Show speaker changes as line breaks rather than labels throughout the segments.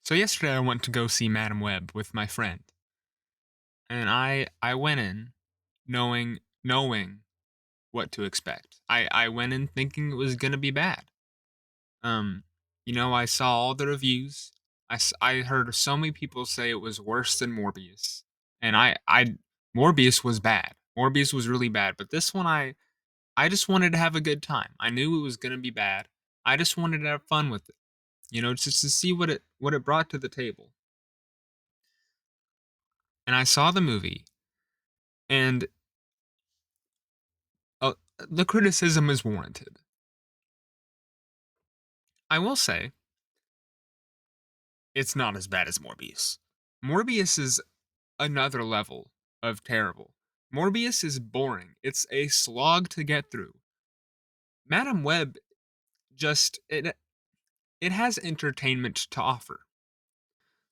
So yesterday I went to go see Madam Web with my friend, and I went in knowing what to expect. I went in thinking it was gonna be bad. Um, I saw all the reviews. I heard so many people say it was worse than Morbius, and I Morbius was bad. Morbius was really bad, but this one I just wanted to have a good time. I knew it was gonna be bad. I just wanted to have fun with it. Just to see what it brought to the table. And I saw the movie, and the criticism is warranted. I will say it's not as bad as Morbius. Morbius is another level of terrible. Morbius is boring. It's a slog to get through. Madam Web just it has entertainment to offer.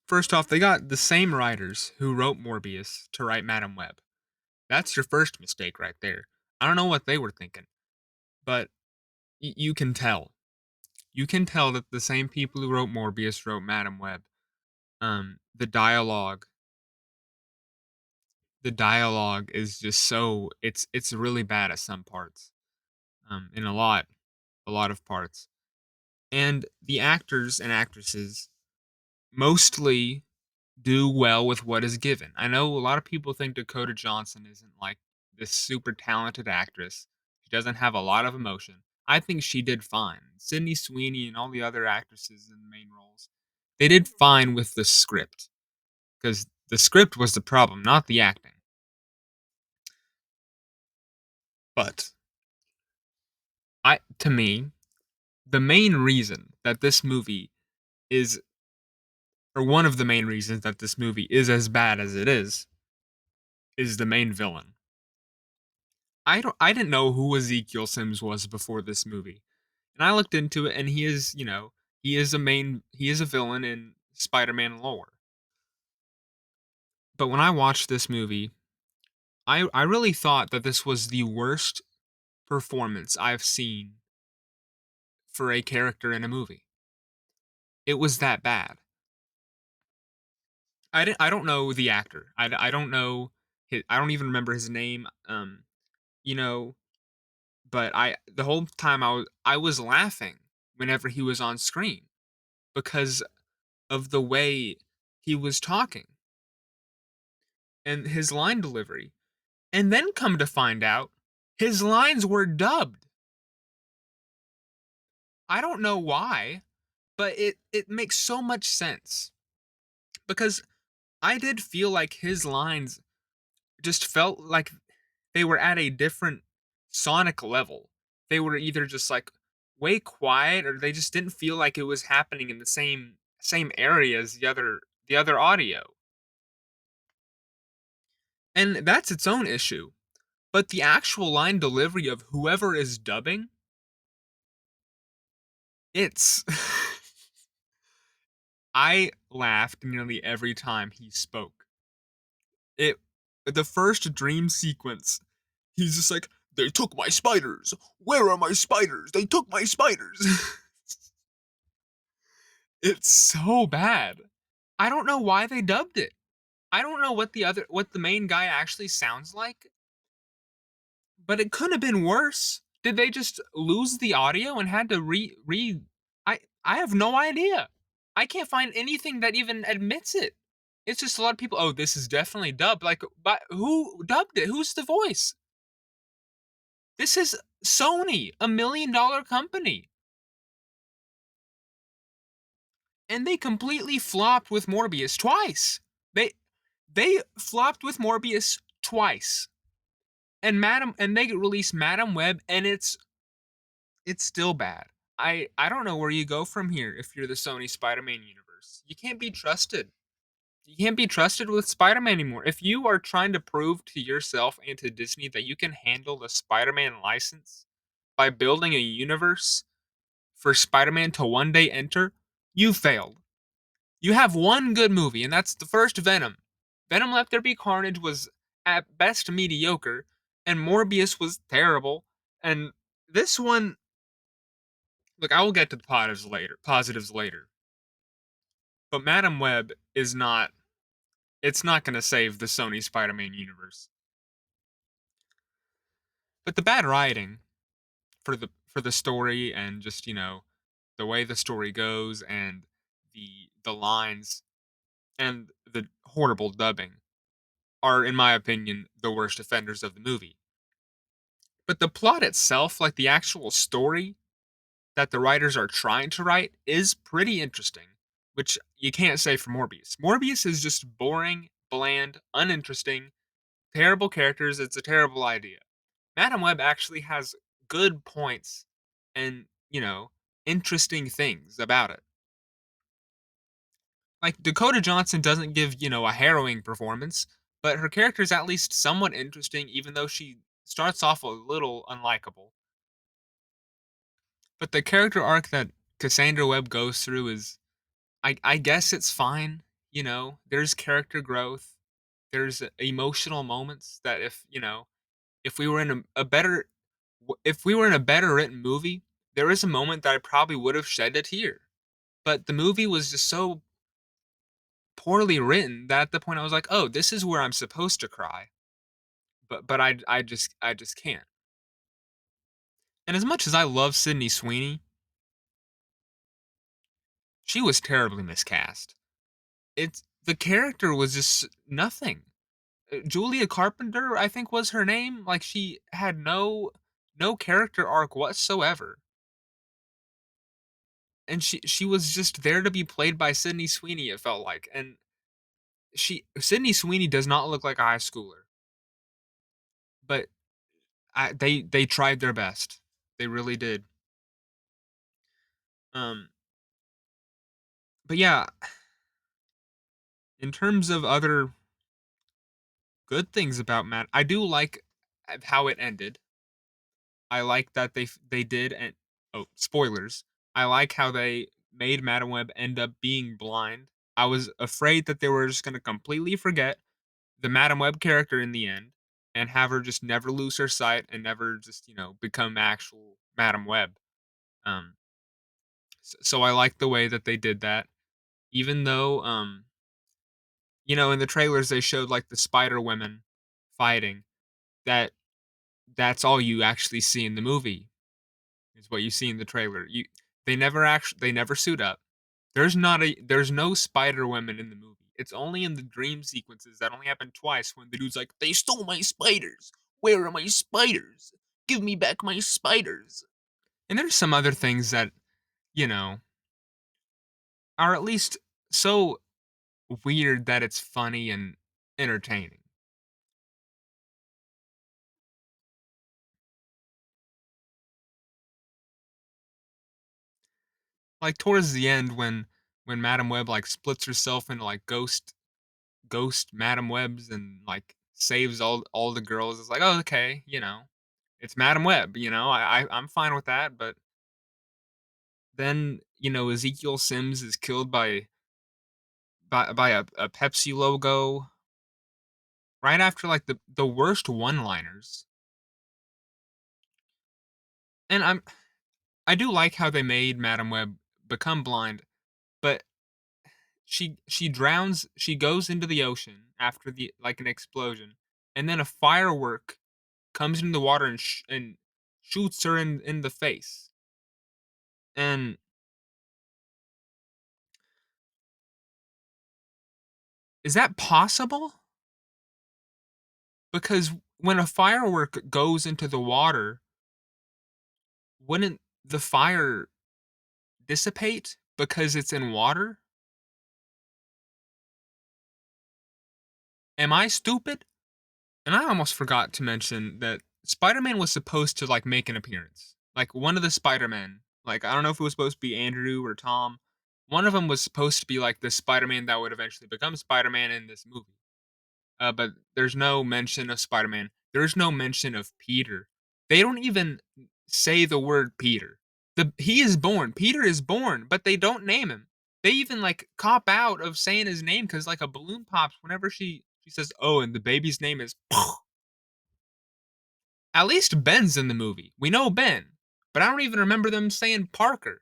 First off, they got the same writers who wrote Morbius to write Madam Web. That's your first mistake right there. I don't know what they were thinking, but you can tell. You can tell that the same people who wrote Morbius wrote Madam Web. The dialogue is just so it's really bad at some parts. In a lot of parts. And the actors and actresses mostly do well with what is given. I know a lot of people think Dakota Johnson isn't like this super talented actress. She doesn't have a lot of emotion. I think she did fine. Sydney Sweeney and all the other actresses in the main roles, they did fine with the script because the script was the problem, not the acting. But to me, the main reason that this movie is, or one of the main reasons that this movie is as bad as it is the main villain. I didn't know who Ezekiel Sims was before this movie. And I looked into it and he is a villain in Spider-Man lore. But when I watched this movie, I really thought that this was the worst performance I've seen for a character in a movie. It was that bad. I don't know the actor. I don't know I don't even remember his name. You know, but the whole time I was laughing whenever he was on screen because of the way he was talking and his line delivery. And then come to find out, his lines were dubbed. I don't know why, but it makes so much sense because I did feel like his lines just felt like they were at a different sonic level. They were either just like way quiet or they just didn't feel like it was happening in the same area as the other audio. And that's its own issue. But the actual line delivery of whoever is dubbing, it's I laughed nearly every time he spoke. It the first dream sequence, he's just like, "They took my spiders. Where are my spiders? They took my spiders." It's so bad. I don't know why they dubbed it. I don't know what the main guy actually sounds like, but it couldn't have been worse. Did they just lose the audio and had to re I have no idea. I can't find anything that even admits it. It's just a lot of people, "Oh, this is definitely dubbed." Like, but who dubbed it? Who's the voice? This is Sony, $1 million company. And they completely flopped with Morbius twice. They they flopped with Morbius twice. And they released Madam Web and it's still bad. I don't know where you go from here if you're the Sony Spider-Man universe. You can't be trusted. You can't be trusted with Spider-Man anymore. If you are trying to prove to yourself and to Disney that you can handle the Spider-Man license by building a universe for Spider-Man to one day enter, you failed. You have one good movie, and that's the first Venom. Venom Let There Be Carnage was at best mediocre, and Morbius was terrible. And this one, look, I will get to the positives later. But Madam Web is not it's not going to save the Sony Spider-Man universe. But the bad writing for the story and just, the way the story goes and the lines and the horrible dubbing are in my opinion the worst offenders of the movie. But the plot itself, like the actual story that the writers are trying to write is pretty interesting, which you can't say for Morbius. Morbius is just boring, bland, uninteresting, terrible characters, it's a terrible idea. Madam Web actually has good points and, interesting things about it. Like Dakota Johnson doesn't give, a harrowing performance, but her character is at least somewhat interesting even though she starts off a little unlikable. But the character arc that Cassandra Webb goes through is I guess it's fine, there's character growth. There's emotional moments that if we were in a better if we were in a better written movie, there is a moment that I probably would have shed a tear. But the movie was just so poorly written that at the point I was like, "Oh, this is where I'm supposed to cry." But I just can't. And as much as I love Sydney Sweeney, she was terribly miscast. It's the character was just nothing. Julia Carpenter, I think was her name. Like she had no character arc whatsoever. And she was just there to be played by Sydney Sweeney, it felt like. And she Sydney Sweeney does not look like a high schooler, but they tried their best. They really did. Um, but yeah, in terms of other good things about Matt, I do like how it ended. I like that they did and oh, spoilers. I like how they made Madam Web end up being blind. I was afraid that they were just going to completely forget the Madam Web character in the end and have her just never lose her sight and never just, become actual Madam Web. Um so I like the way that they did that. Even though in the trailers they showed like the Spider Women fighting, that that's all you actually see in the movie is what you see in the trailer. They never suit up. There's no Spider Women in the movie. It's only in the dream sequences that only happen twice when the dude's like, "They stole my spiders. Where are my spiders? Give me back my spiders." And there's some other things that, you know, are at least so weird that it's funny and entertaining. Like towards the end when Madam Web like splits herself into like ghost Madam Webs and like saves all the girls. It's like, oh, okay, it's Madam Web. I'm fine with that. But then Ezekiel Sims is killed by a Pepsi logo right after like the worst one liners. And I do like how they made Madam Web become blind, but she drowns. She goes into the ocean after the like an explosion, and then a firework comes into the water and shoots her in the face. And is that possible? Because when a firework goes into the water, wouldn't the fire dissipate because it's in water? Am I stupid? And I almost forgot to mention that Spider-Man was supposed to like make an appearance. Like one of the Spider-Men, like I don't know if it was supposed to be Andrew or Tom. One of them was supposed to be like the Spider-Man that would eventually become Spider-Man in this movie. But there's no mention of Spider-Man. There's no mention of Peter. They don't even say the word Peter. He is born. Peter is born, but they don't name him. They even like cop out of saying his name because like a balloon pops whenever she says, "Oh, and the baby's name is." At least Ben's in the movie. We know Ben, but I don't even remember them saying Parker.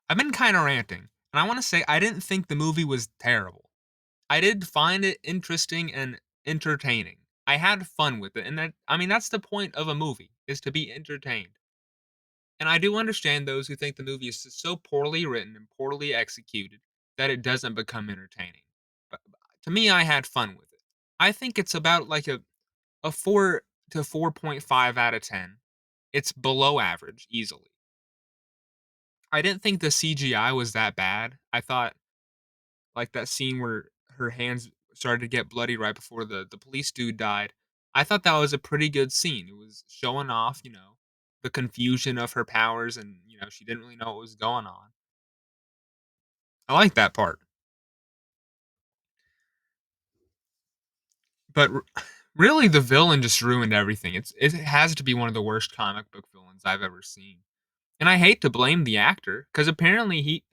I've been kind of ranting. And I want to say I didn't think the movie was terrible. I did find it interesting and entertaining. I had fun with it, and that I mean that's the point of a movie is to be entertained. And I do understand those who think the movie is so poorly written and poorly executed that it doesn't become entertaining. But to me, I had fun with it. I think it's about like a 4 to 4.5 out of 10. It's below average easily. I didn't think the CGI was that bad. I thought like that scene where her hands started to get bloody right before the police dude died. I thought that was a pretty good scene. It was showing off, the confusion of her powers and, she didn't really know what was going on. I like that part. But really the villain just ruined everything. It has to be one of the worst comic book villains I've ever seen. And I hate to blame the actor cuz apparently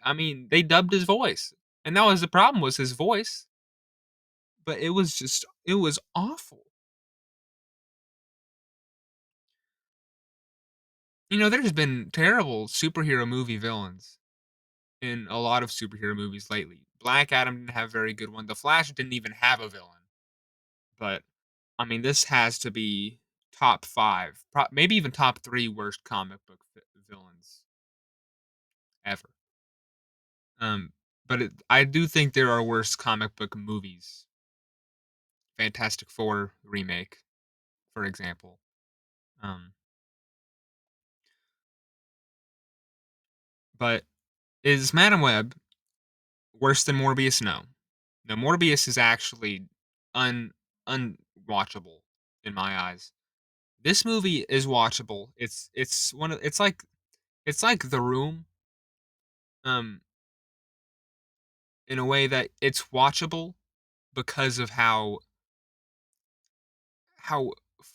they dubbed his voice. And that was the problem was his voice, but it was awful. There's been terrible superhero movie villains in a lot of superhero movies lately. Black Adam didn't have a very good one. The Flash didn't even have a villain. But this has to be top 5, maybe even top 3 worst comic book villains ever. Um but I do think there are worse comic book movies. Fantastic Four remake, for example. Um but is Madam Web worse than Morbius? No. No, Morbius is actually un unwatchable in my eyes. This movie is watchable. It's like The Room, um, in a way that it's watchable because of how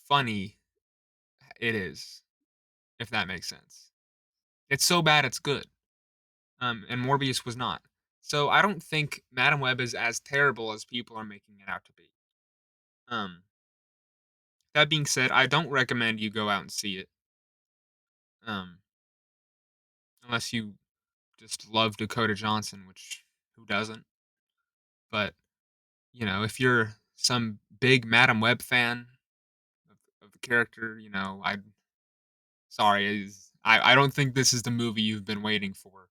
funny it is, if that makes sense. It's so bad it's good. And Morbius was not. So I don't think Madam Web is as terrible as people are making it out to be. Um, that being said, I don't recommend you go out and see it. Um, unless you just love Dakota Johnson, which who doesn't? But if you're some big Madam Web fan of the character, I sorry, I don't think this is the movie you've been waiting for.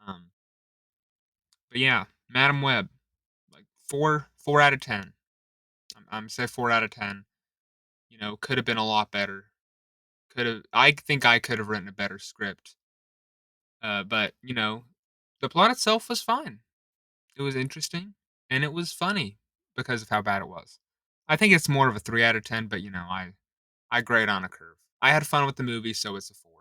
Um, but yeah, Madam Web, like 4 out of 10. I'm say 4 out of 10. Could have been a lot better. Could have. I think I could have written a better script. But the plot itself was fine. It was interesting, and it was funny because of how bad it was. I think it's more of a 3 out of 10, but I grade on a curve. I had fun with the movie, so it's a 4.